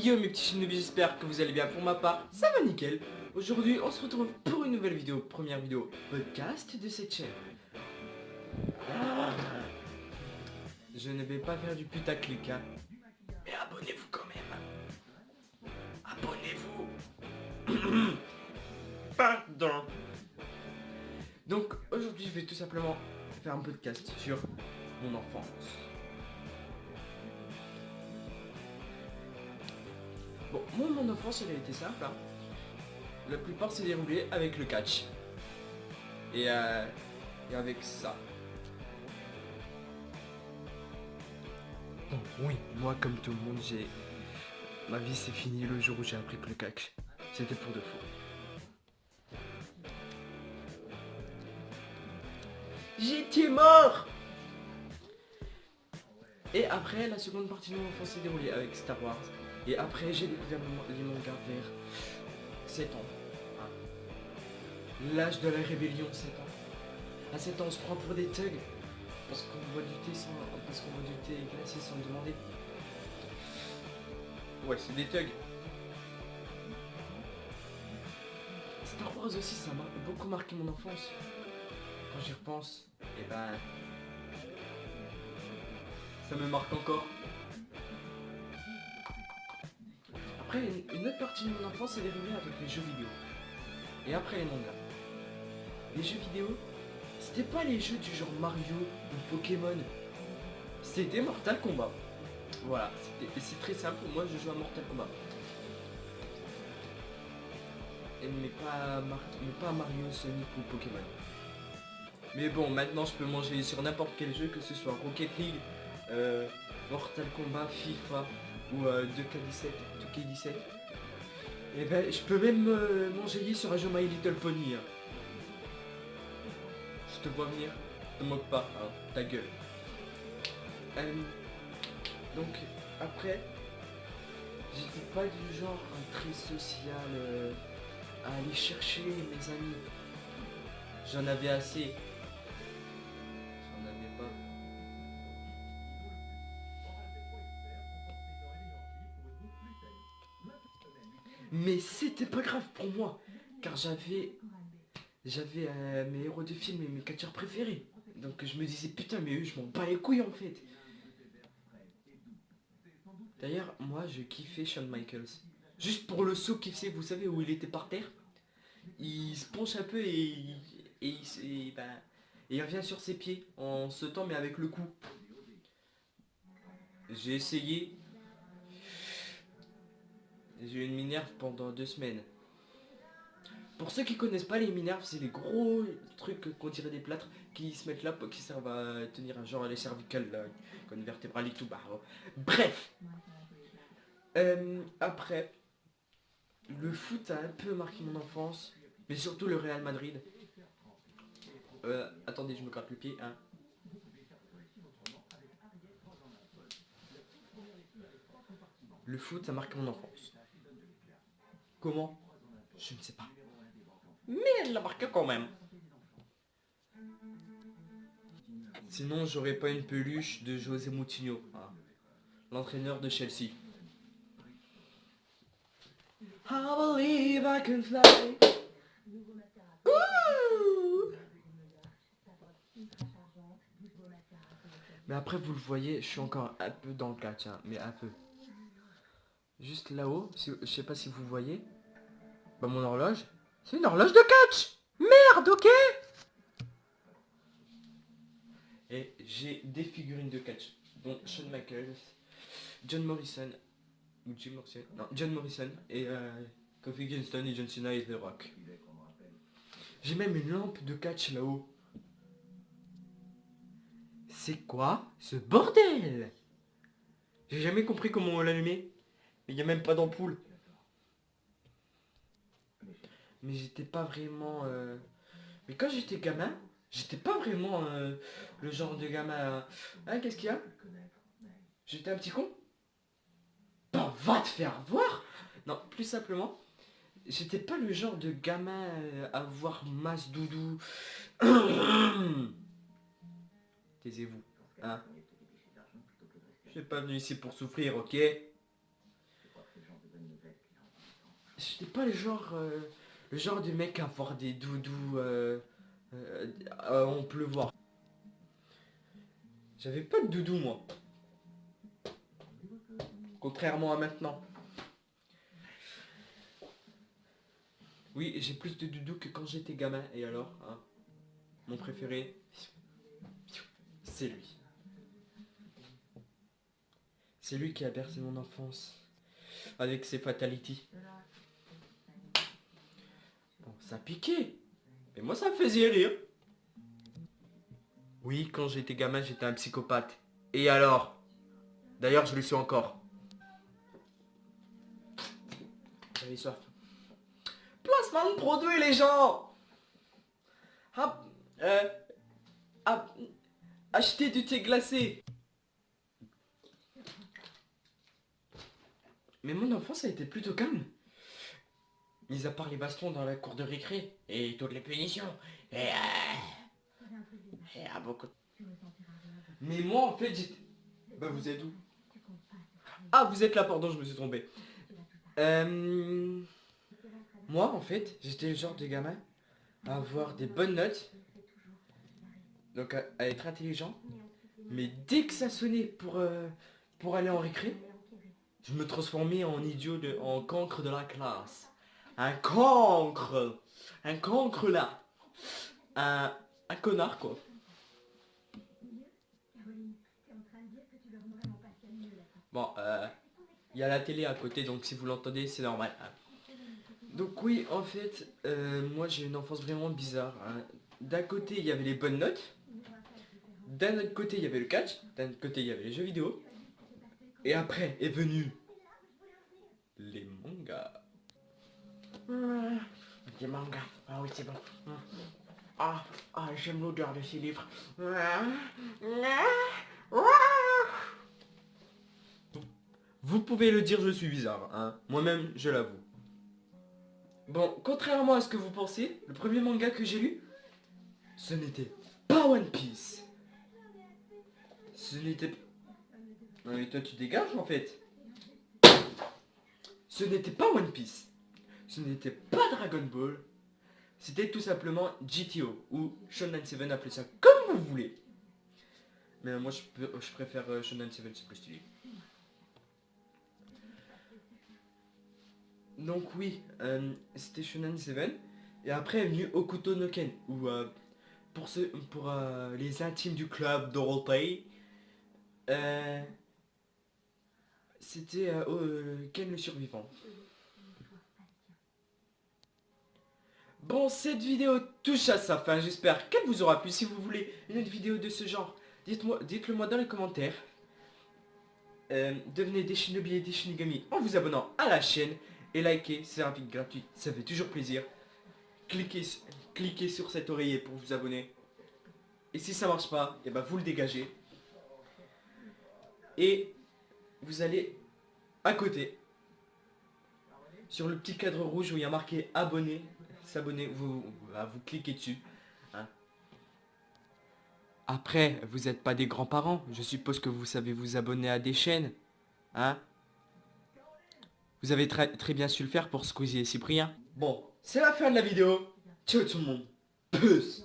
Yo mes petits chinous, j'espère que vous allez bien. Pour ma part, ça va nickel. Aujourd'hui, on se retrouve pour une nouvelle vidéo, première vidéo podcast de cette chaîne. Je ne vais pas faire du putaclic, hein. Mais abonnez-vous quand même. Abonnez-vous. Pardon. Donc aujourd'hui, je vais tout simplement faire un podcast sur mon enfance. Bon, mon enfance, elle a été simple, hein. La plupart s'est déroulé avec le catch. Et avec ça. Bon, oui, moi comme tout le monde, ma vie c'est fini le jour où j'ai appris que le catch, c'était pour de faux. J'étais mort. Et après, la seconde partie de mon enfance s'est déroulée avec Star Wars. Et après, j'ai découvert les mangas vers 7 ans. L'âge de la rébellion, 7 ans. À 7 ans, on se prend pour des thugs. Parce qu'on voit du thé glacé sans le demander. Ouais, c'est des thugs. Star Wars aussi, ça m'a beaucoup marqué mon enfance. Quand j'y repense, et ben... ça me marque encore. Après, une autre partie de mon enfance est dérivée avec les jeux vidéo. Et après les mangas. Les jeux vidéo, c'était pas les jeux du genre Mario ou Pokémon. C'était Mortal Kombat. Voilà, c'est très simple, moi je joue à Mortal Kombat. Mais pas Mario, Sonic ou Pokémon. Mais bon, maintenant je peux manger sur n'importe quel jeu, que ce soit Rocket League, Mortal Kombat, FIFA ou 2K17. Et ben je peux même m'enjailler sur un jeu My Little Pony. Hein. Je te vois venir, te moque pas, hein, ta gueule. Donc après, j'étais pas du genre très social à aller chercher mes amis. J'en avais assez. J'en avais pas. Mais c'était pas grave pour moi, car j'avais mes héros de film et mes catcheurs préférés. Donc je me disais putain mais eux je m'en bats les couilles en fait. D'ailleurs moi je kiffais Shawn Michaels. Juste pour le saut qu'il faisait, vous savez où il était par terre. Il se penche un peu et il revient sur ses pieds en sautant mais avec le cou. J'ai essayé. J'ai eu une minerve pendant 2 semaines. Pour ceux qui connaissent pas les minerves, c'est les gros trucs qu'on dirait des plâtres qui se mettent là, qui servent à tenir un genre les cervicales là, comme vertébrale et tout. Bah, bref. Après, le foot a un peu marqué mon enfance, mais surtout le Real Madrid. Attendez, je me gratte le pied, hein. Le foot a marqué mon enfance. Comment? Je ne sais pas. Mais elle l'a marqué quand même. Sinon, j'aurais pas une peluche de José Moutinho, hein, l'entraîneur de Chelsea. I believe I can fly. Ouh. Mais après, vous le voyez, je suis encore un peu dans le catch, hein, mais un peu. Juste là-haut, je sais pas si vous voyez, bah mon horloge, c'est une horloge de catch. Merde, ok. Et j'ai des figurines de catch, dont Shawn Michaels, John Morrison, ou Jim Morrison, non, John Morrison, et Kofi Kingston et John Cena et The Rock. J'ai même une lampe de catch là-haut. C'est quoi ce bordel? J'ai jamais compris comment on l'allumait. Mais il n'y a même pas d'ampoule. Mais j'étais pas vraiment... Mais quand j'étais gamin, j'étais pas vraiment le genre de gamin... Hein, qu'est-ce qu'il y a? J'étais un petit con? Bah, va te faire voir. Non, plus simplement, j'étais pas le genre de gamin à avoir masse doudou. Taisez-vous, hein. Je suis pas venu ici pour souffrir, ok? j'étais pas le genre de mec à avoir des doudous en pleuvoir. J'avais pas de doudou moi. Contrairement à maintenant. Oui, j'ai plus de doudou que quand j'étais gamin. Et alors, hein, mon préféré, c'est lui. C'est lui qui a bercé mon enfance. Avec ses fatalities. Bon, ça piquait. Mais moi, ça me faisait rire. Oui, quand j'étais gamin, j'étais un psychopathe. Et alors? D'ailleurs, je le suis encore. J'avais soif. Placement de produits, les gens! Ah, ah, achetez du thé glacé. Mais mon enfance a été plutôt calme. Mis à part les bastons dans la cour de récré et toutes les punitions. Et beaucoup. Mais moi en fait j'étais... Bah vous êtes où? Ah vous êtes là, pardon, je me suis trompé. Moi en fait j'étais le genre de gamin à avoir des bonnes notes. Donc à être intelligent. Mais dès que ça sonnait pour aller en récré, je me transformais en idiot, en cancre de la classe. Un cancre! Un cancre là! Un connard quoi. Bon, il y a la télé à côté, donc si vous l'entendez, c'est normal. Hein. Donc oui, en fait, moi j'ai une enfance vraiment bizarre. Hein. D'un côté, il y avait les bonnes notes. D'un autre côté, il y avait le catch. D'un autre côté, il y avait les jeux vidéo. Et après est venu les mangas. Des mangas. Ah oui, c'est bon. Ah, j'aime l'odeur de ces livres. Vous pouvez le dire, je suis bizarre, hein. Moi-même, je l'avoue. Bon, contrairement à ce que vous pensez, le premier manga que j'ai lu, ce n'était pas One Piece. Ce n'était... Non mais toi tu dégages en fait. Ce n'était pas One Piece. Ce n'était pas Dragon Ball. C'était tout simplement GTO ou Shonen 7, appelez ça comme vous voulez. Mais moi je préfère Shonen 7, c'est plus stylé. Donc oui, c'était Shonen 7. Et après est venu Okuto no Ken. Ou pour les intimes du club Dorothée, c'était Ken le survivant. Bon, cette vidéo touche à sa fin, j'espère qu'elle vous aura plu. Si vous voulez une autre vidéo de ce genre, dites-le moi dans les commentaires. Devenez des shinobi et des shinigami en vous abonnant à la chaîne. Et likez, c'est rapide, gratuit, ça fait toujours plaisir. Cliquez sur cet oreiller pour vous abonner. Et si ça marche pas, et ben vous le dégagez. Et vous allez à côté, sur le petit cadre rouge où il y a marqué abonner, s'abonner, vous cliquez dessus. Hein. Après, vous n'êtes pas des grands-parents, je suppose que vous savez vous abonner à des chaînes. Hein. Vous avez très bien su le faire pour Squeezie et Cyprien. Bon, c'est la fin de la vidéo. Ciao tout le monde. Peace.